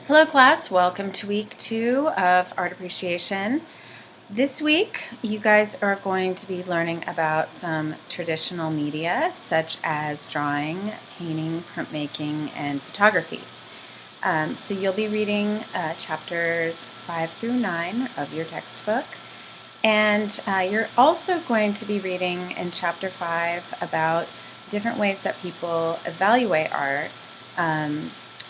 Hello class, welcome to week 2 of Art Appreciation. This week you guys are going to be learning about some traditional media such as drawing, painting, printmaking, and photography. So you'll be reading chapters 5 through 9 of your textbook, and you're also going to be reading in chapter 5 about different ways that people evaluate art,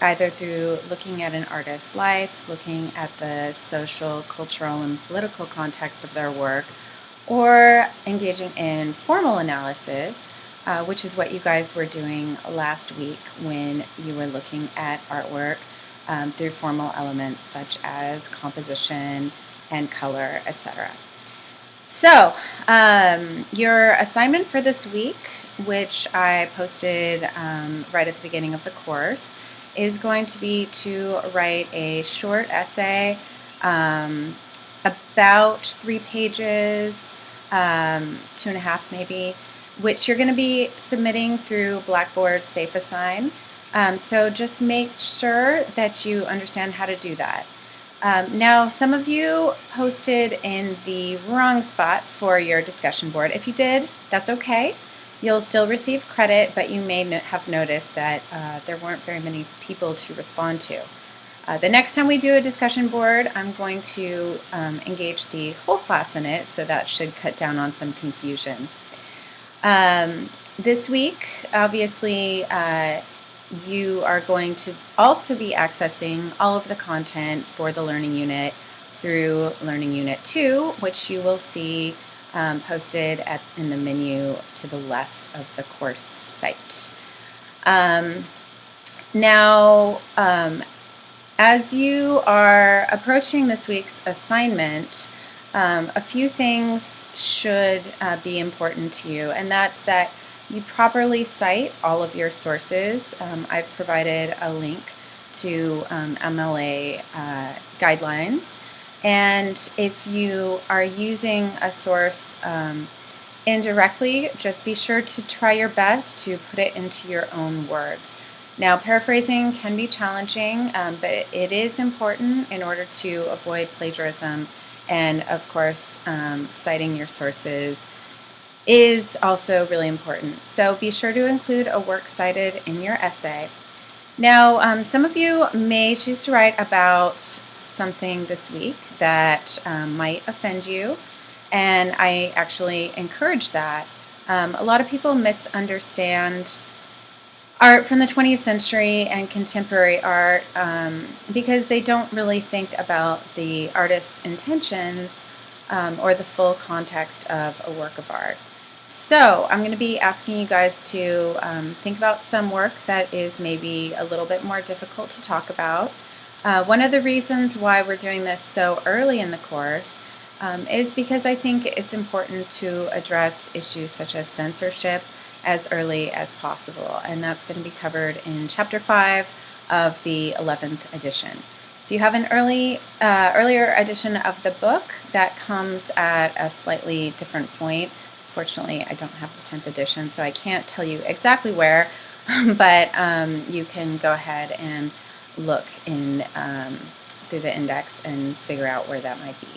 either through looking at an artist's life, looking at the social, cultural, and political context of their work, or engaging in formal analysis, which is what you guys were doing last week when you were looking at artwork through formal elements such as composition and color, etc. So, your assignment for this week, which I posted right at the beginning of the course, is going to be to write a short essay, about 3 pages, 2.5 maybe, which you're going to be submitting through Blackboard Safe Assign. So just make sure that you understand how to do that. Now, some of you posted in the wrong spot for your discussion board. If you did, that's okay. You'll still receive credit, but you may have noticed that there weren't very many people to respond to. The next time we do a discussion board, I'm going to engage the whole class in it, so that should cut down on some confusion. This week, obviously, you are going to also be accessing all of the content for the Learning Unit through Learning Unit 2, which you will see posted in the menu to the left of the course site. Now, as you are approaching this week's assignment, a few things should be important to you, and that's that you properly cite all of your sources. I've provided a link to MLA guidelines, and if you are using a source indirectly, just be sure to try your best to put it into your own words. Now, paraphrasing can be challenging, but it is important in order to avoid plagiarism, and of course, citing your sources is also really important. So be sure to include a works cited in your essay. Now, some of you may choose to write about something this week that might offend you, and I actually encourage that. A lot of people misunderstand art from the 20th century and contemporary art because they don't really think about the artist's intentions or the full context of a work of art. So I'm going to be asking you guys to think about some work that is maybe a little bit more difficult to talk about. One of the reasons why we're doing this so early in the course is because I think it's important to address issues such as censorship as early as possible, and that's going to be covered in Chapter 5 of the 11th edition. If you have an earlier edition of the book, that comes at a slightly different point. Fortunately, I don't have the 10th edition, so I can't tell you exactly where, but you can go ahead and look in through the index and figure out where that might be.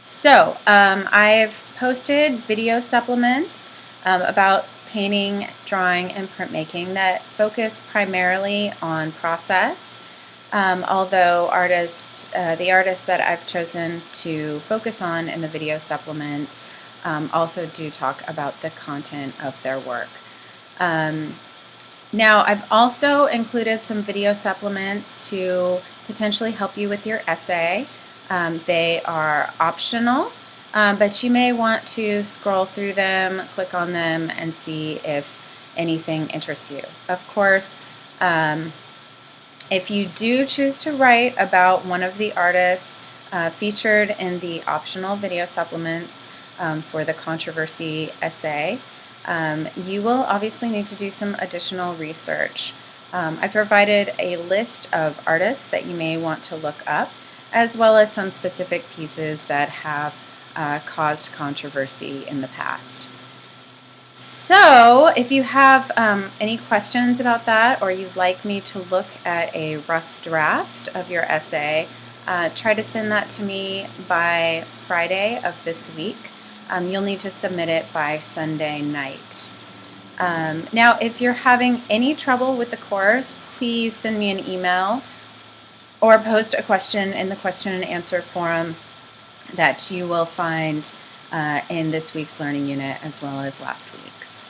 So I've posted video supplements about painting, drawing, and printmaking that focus primarily on process, although the artists that I've chosen to focus on in the video supplements also do talk about the content of their work. Now, I've also included some video supplements to potentially help you with your essay. They are optional, but you may want to scroll through them, click on them, and see if anything interests you. Of course, if you do choose to write about one of the artists featured in the optional video supplements for the controversy essay, you will obviously need to do some additional research. I provided a list of artists that you may want to look up, as well as some specific pieces that have caused controversy in the past. So, if you have any questions about that, or you'd like me to look at a rough draft of your essay, try to send that to me by Friday of this week. You'll need to submit it by Sunday night. Now, if you're having any trouble with the course, please send me an email or post a question in the question and answer forum that you will find in this week's learning unit as well as last week's.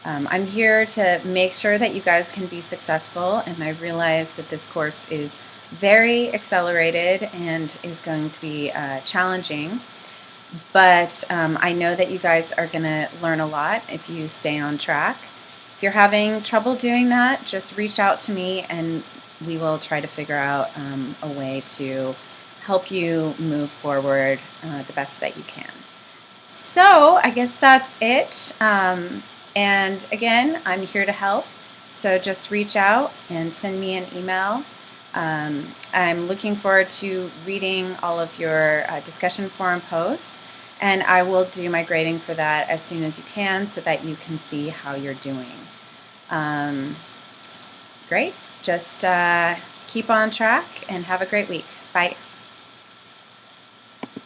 I'm here to make sure that you guys can be successful, and I realize that this course is very accelerated and is going to be challenging, but I know that you guys are going to learn a lot if you stay on track. If you're having trouble doing that, just reach out to me and we will try to figure out a way to help you move forward the best that you can. So I guess that's it. And again, I'm here to help. So just reach out and send me an email. I'm looking forward to reading all of your discussion forum posts, and I will do my grading for that as soon as you can so that you can see how you're doing. Great. Just keep on track and have a great week. Bye.